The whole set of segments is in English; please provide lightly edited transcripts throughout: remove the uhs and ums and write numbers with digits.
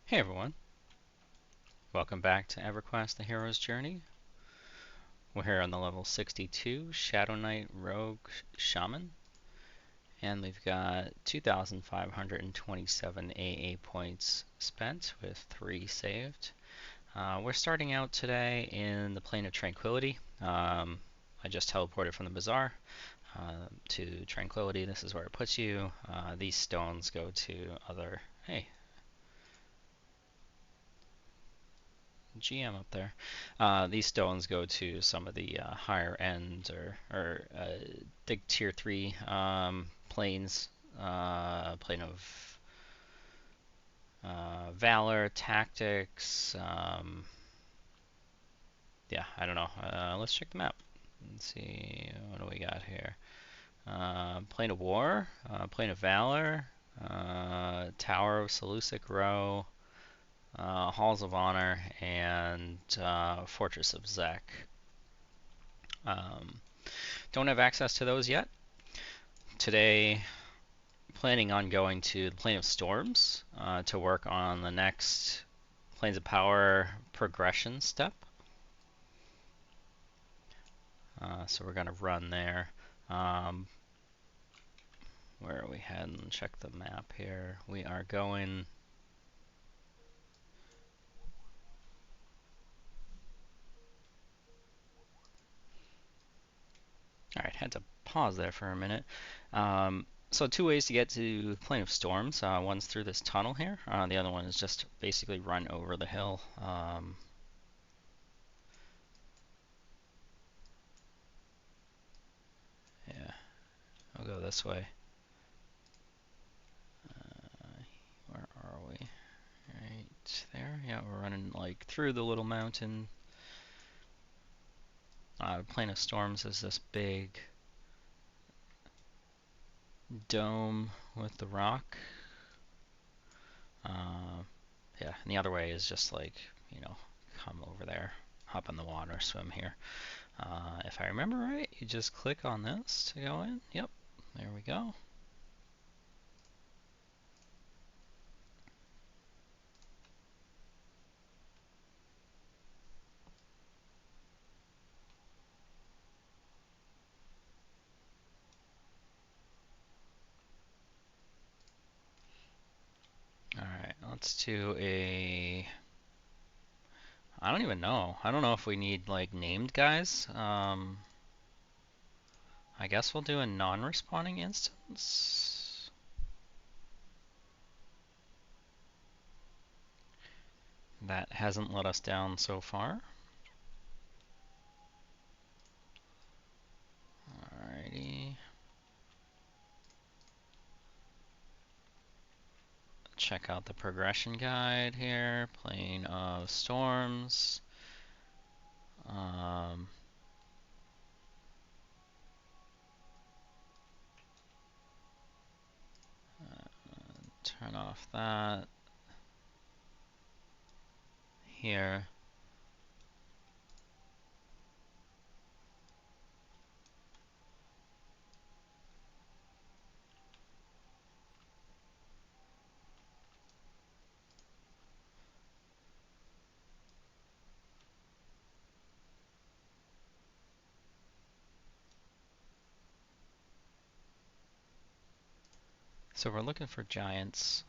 Hey everyone, welcome back to EverQuest, the Hero's Journey. We're here on the level 62, Shadowknight Rogue Shaman, and we've got 2,527 AA points spent with 3 saved. We're starting out today in the Plane of Tranquility. I just teleported from the Bazaar to Tranquility. This is where it puts you. These stones go to other... Hey, GM up there. These stones go to some of the higher ends or big tier 3 planes, plane of valor, tactics. Yeah, I don't know. Let's check the map and see what do we got here. Plane of war, plane of valor, Tower of Seleucic Row. Halls of Honor, and Fortress of Zek. Don't have access to those yet. Today, planning on going to the Plane of Storms to work on the next Planes of Power progression step. So we're going to run there. Where are we heading? Check the map here. We are going... Alright, had to pause there for a minute. So 2 ways to get to Plane of Storms. One's through this tunnel here. The other one is just basically run over the hill. Yeah, I'll go this way. Where are we? Right there. Yeah, we're running like through the little mountain. Plane of Storms is this big dome with the rock. Yeah, and the other way is just like, you know, come over there, hop in the water, swim here. If I remember right, you just click on this to go in. Yep, there we go. Alright, let's do a... I don't even know. I don't know if we need like named guys. I guess we'll do a non-respawning instance. That hasn't let us down so far. Alrighty. Check out the progression guide here. Plane of Storms. Turn off that. Here. So we're looking for giants.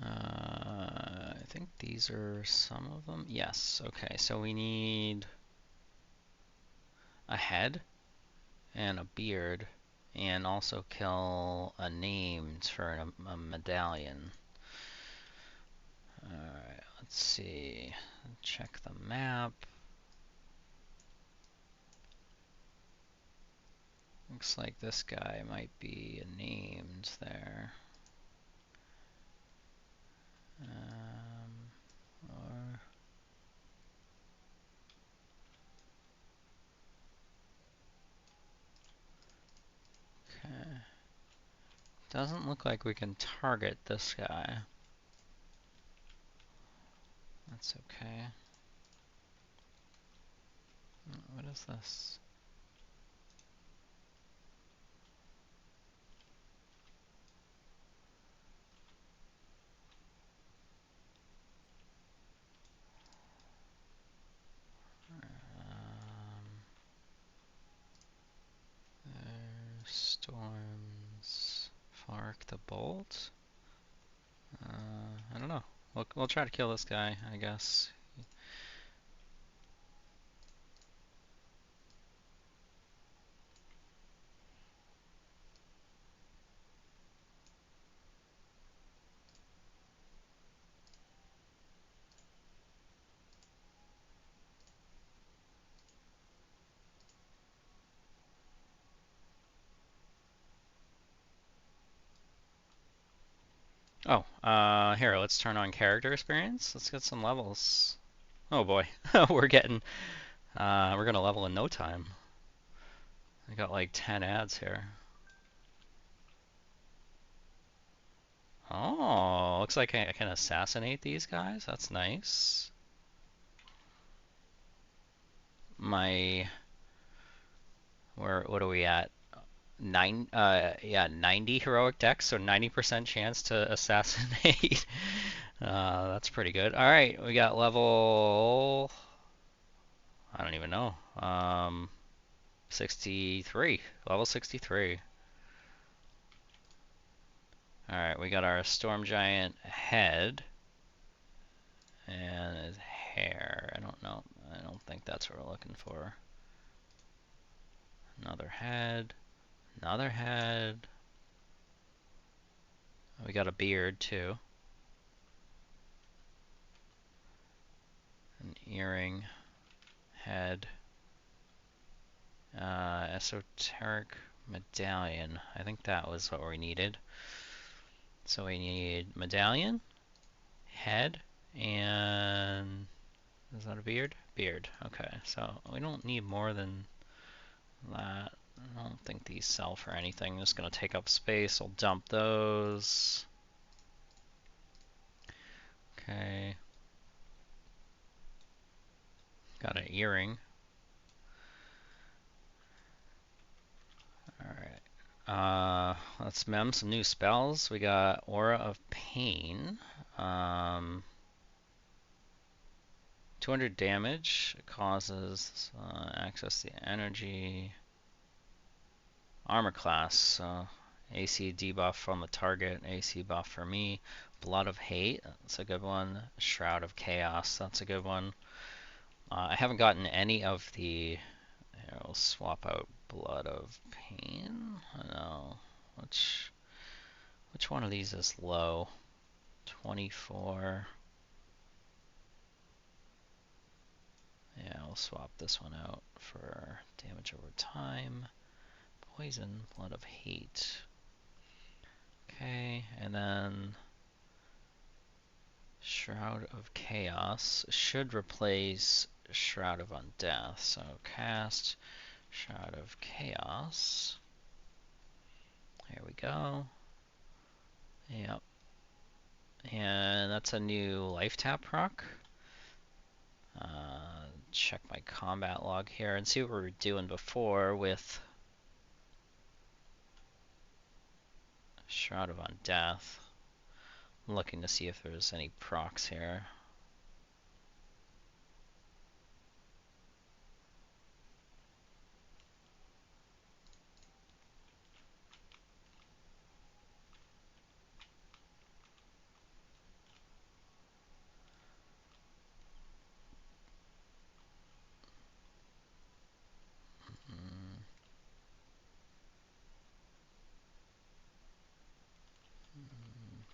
I think these are some of them. Yes, okay, so we need a head and a beard and also kill a named for a medallion. Alright, let's see. Check the map. Looks like this guy might be named there. Or okay. Doesn't look like we can target this guy. That's okay. What is this? Storms. Fark the Bolt? I don't know. We'll try to kill this guy, I guess. Oh, here, let's turn on character experience. Let's get some levels. Oh boy, we're gonna level in no time. I got like 10 ads here. Oh, looks like I can assassinate these guys. That's nice. What are we at? Yeah, 90 heroic dex, so 90% chance to assassinate. That's pretty good. All right, we got level, I don't even know. 63, level 63. All right, we got our storm giant head and his hair. I don't know. I don't think that's what we're looking for. Another head. Another head. We got a beard too. An earring. Head. Esoteric medallion. I think that was what we needed. So we need medallion, head, and is that a beard? Beard. Okay, so we don't need more than that. I don't think these sell for anything. Just gonna take up space. I'll dump those. Okay. Got an earring. Alright. Let's mem some new spells. We got Aura of Pain. 200 damage. It causes access to energy. Armor class. AC debuff on the target. AC buff for me. Blood of Hate. That's a good one. Shroud of Chaos. That's a good one. I haven't gotten any of the. Here, I'll swap out Blood of Pain. No. Which one of these is low? 24. Yeah, I'll swap this one out for damage over time. Poison, Blood of Hate. Okay, and then Shroud of Chaos should replace Shroud of Undeath. So cast Shroud of Chaos. Here we go. Yep. And that's a new life tap proc. Check my combat log here and see what we were doing before with Shroud of Undeath. I'm looking to see if there's any procs here.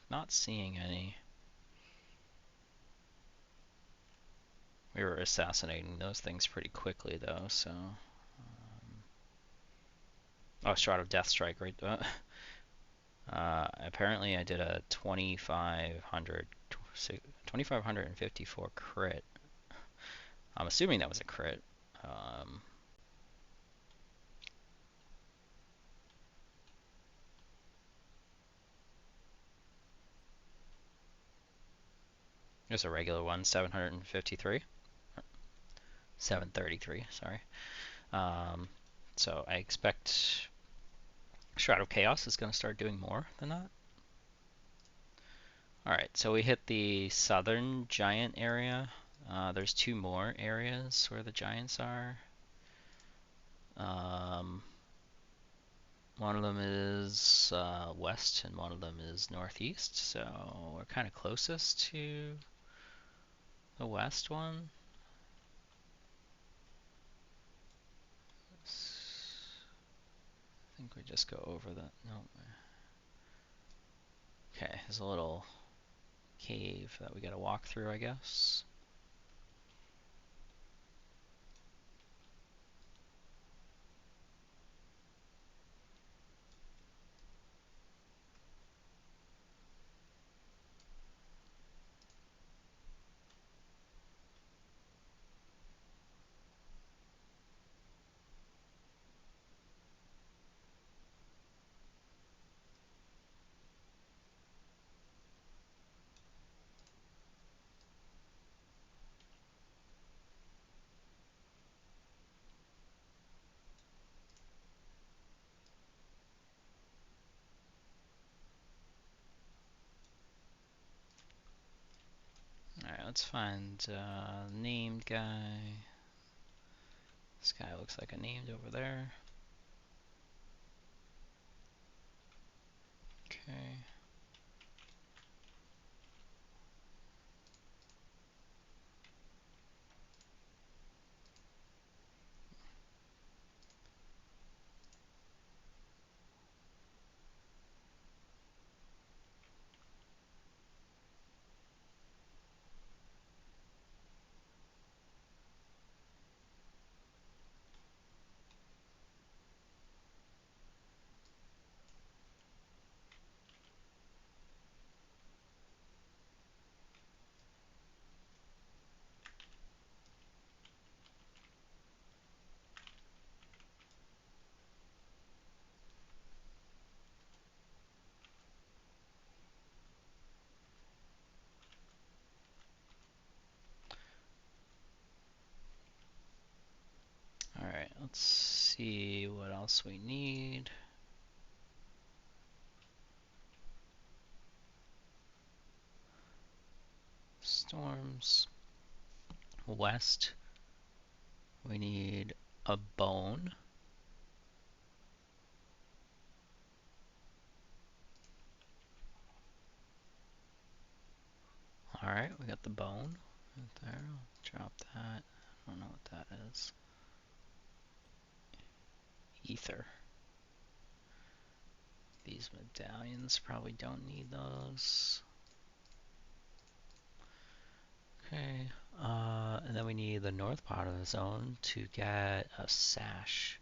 Not seeing any. We were assassinating those things pretty quickly though, so. Oh, Shroud of Death Strike right there. Apparently I did a 2554 crit. I'm assuming that was a crit. There's a regular one, 753. 733, sorry. So I expect Shroud of Chaos is going to start doing more than that. Alright, so we hit the southern giant area. There's two more areas where the giants are. One of them is west and one of them is northeast, so we're kind of closest to the west one. I think we just go over that. No. Okay, there's a little cave that we gotta walk through, I guess. Alright, let's find named guy. This guy looks like a named over there. Okay. Alright, let's see what else we need. Storms. West. We need a bone. Alright, we got the bone right there. I'll drop that. I don't know what that is. Ether. These medallions probably don't need those. Okay, and then we need the north part of the zone to get a sash.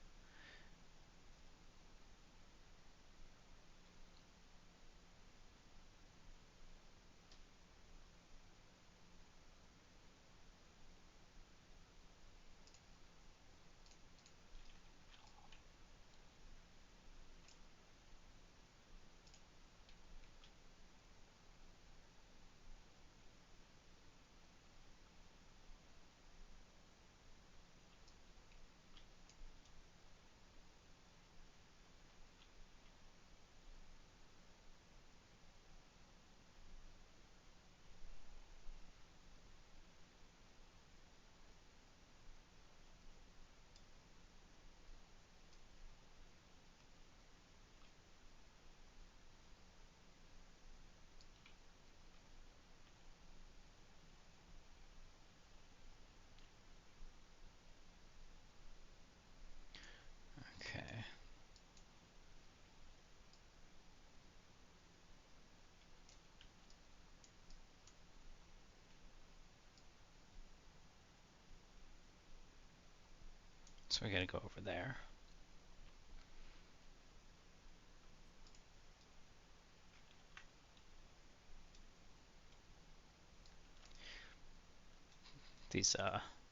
Okay. So we gotta go over there. These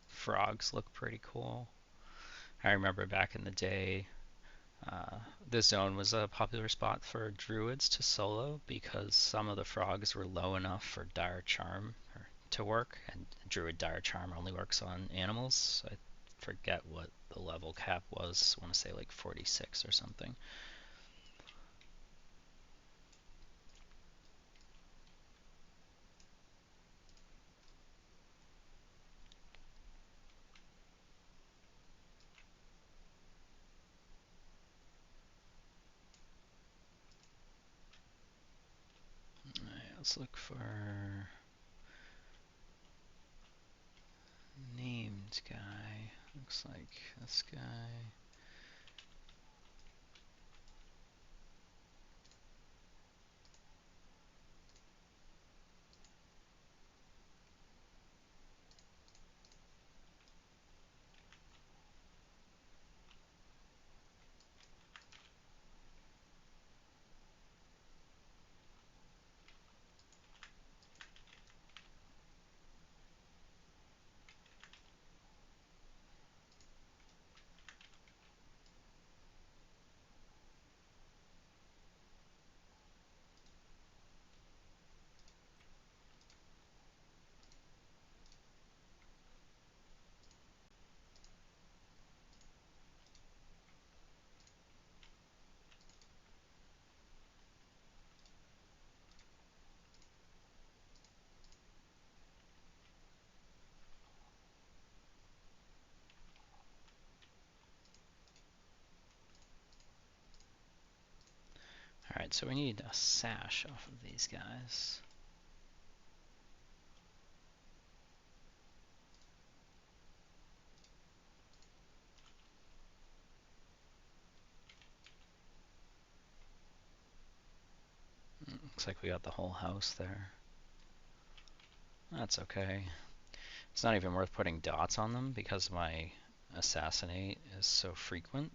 frogs look pretty cool. I remember back in the day, this zone was a popular spot for druids to solo because some of the frogs were low enough for dire charm, or to work, and Druid Dire Charm only works on animals. I forget what the level cap was. I want to say like 46 or something. Alright, let's look for named guy. Looks like this guy. Alright, so we need a sash off of these guys. Looks like we got the whole house there. That's okay. It's not even worth putting dots on them because my assassinate is so frequent.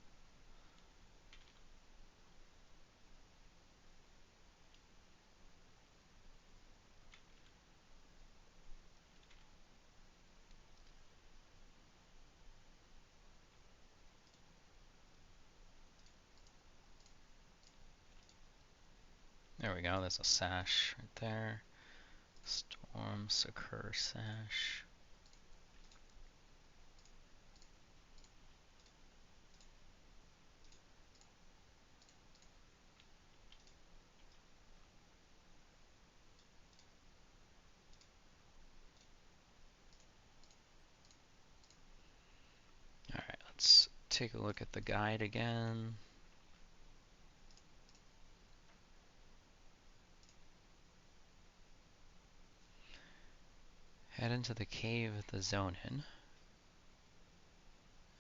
There we go, there's a sash right there. Storm Succur sash. Alright, let's take a look at the guide again. Head into the cave at the zone in.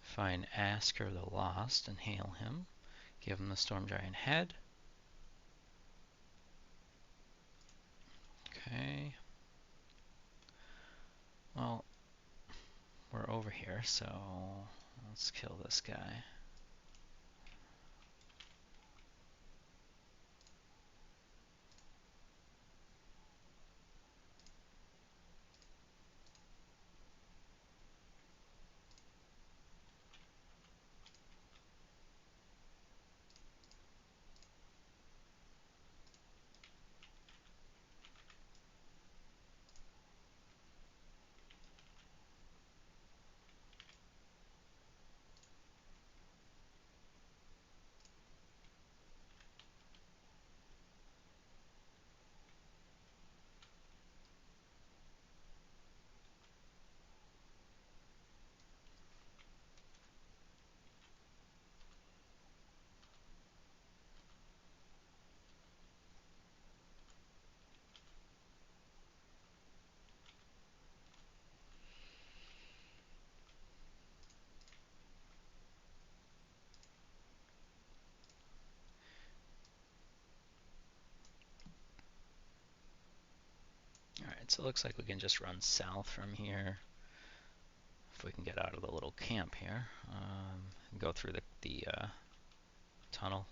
Find Asker the Lost and hail him. Give him the Storm Giant head. Okay. Well, we're over here, so let's kill this guy. Alright, so it looks like we can just run south from here. If we can get out of the little camp here. Go through the tunnel.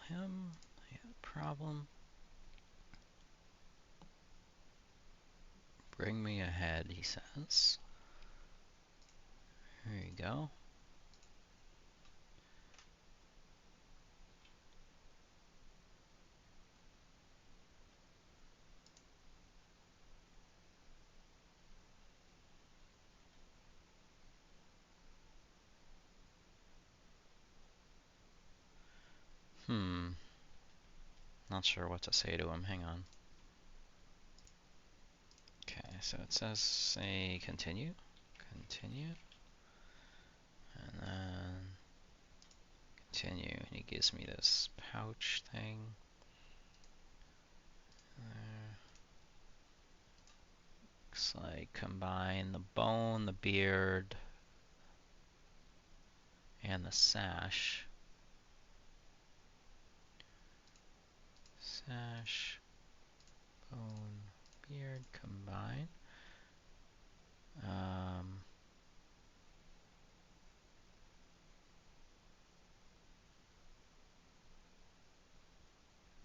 him. Problem. Bring me ahead, he says. There you go. Not sure what to say to him. Hang on. Okay, so it says say continue. Continue. And then continue. And he gives me this pouch thing. Looks like combine the bone, the beard, and the sash. Sash, bone, beard, combine.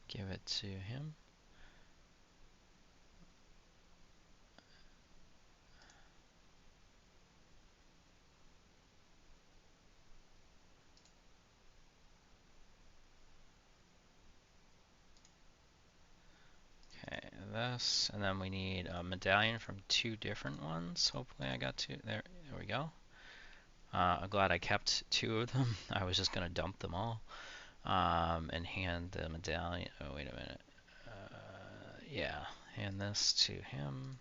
Give it to him. Okay, this, and then we need a medallion from 2 different ones. Hopefully I got 2. There we go. I'm glad I kept 2 of them. I was just gonna dump them all. And hand the medallion. Oh, wait a minute. Yeah, hand this to him.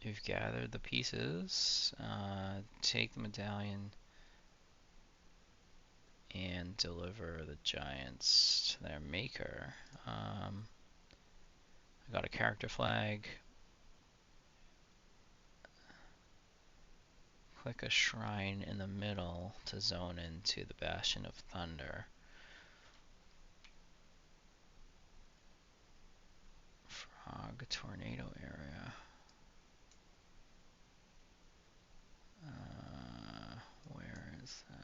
You've gathered the pieces. Take the medallion and deliver the giants to their maker. I got a character flag. Click a shrine in the middle to zone into the Bastion of Thunder. Frog tornado area. Where is that?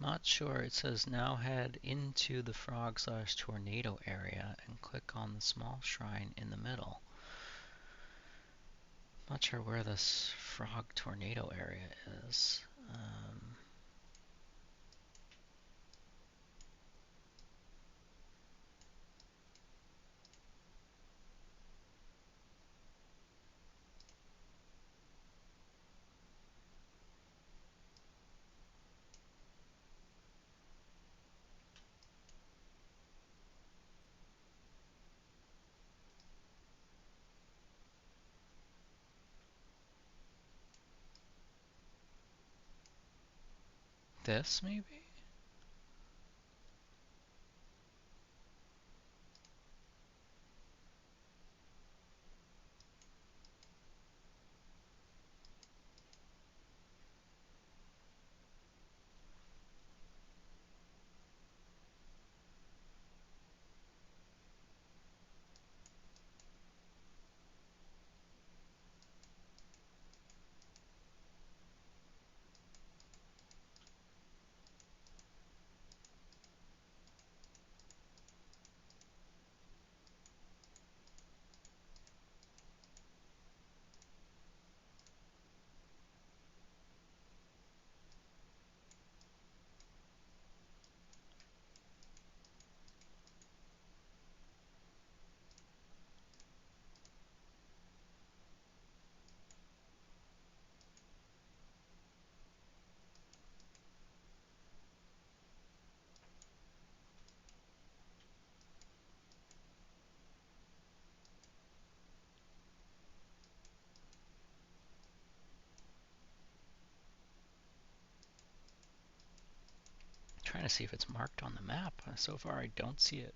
Not sure. It says now head into the frog/tornado area and click on the small shrine in the middle. Not sure where this frog tornado area is. This maybe? trying to see if it's marked on the map. So far, I don't see it.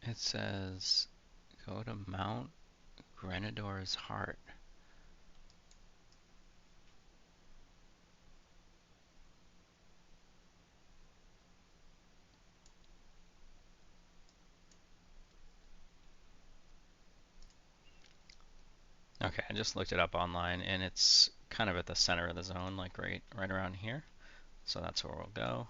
It says, go to Mount Grenador's Heart. Okay, I just looked it up online, and it's kind of at the center of the zone, like right around here. So that's where we'll go.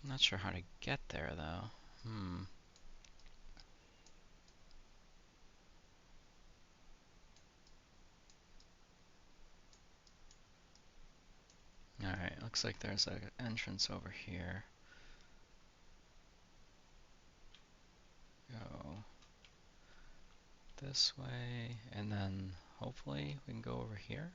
I'm not sure how to get there, though. Alright, looks like there's an entrance over here. Go this way, and then hopefully we can go over here.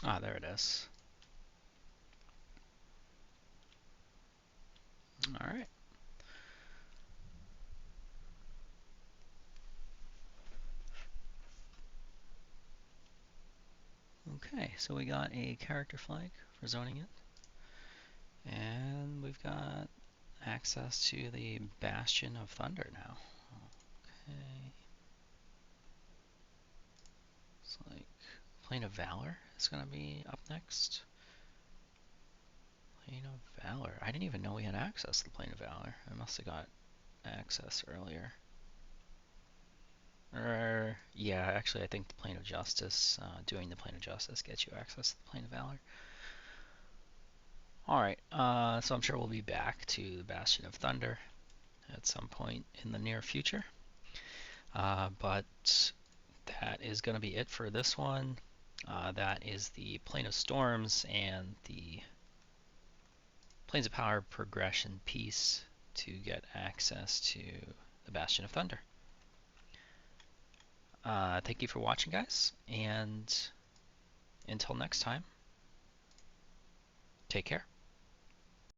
Ah, there it is. Alright. Okay, so we got a character flag for zoning it. And we've got access to the Bastion of Thunder now. Okay. It's like Plane of Valor is going to be up next. Plane of Valor. I didn't even know we had access to the Plane of Valor. I must have got access earlier. Yeah, actually I think the Plane of Justice, doing the Plane of Justice gets you access to the Plane of Valor. Alright, so I'm sure we'll be back to the Bastion of Thunder at some point in the near future. But that is going to be it for this one. That is the Plane of Storms and the Planes of Power progression piece to get access to the Bastion of Thunder. Thank you for watching, guys, and until next time, take care.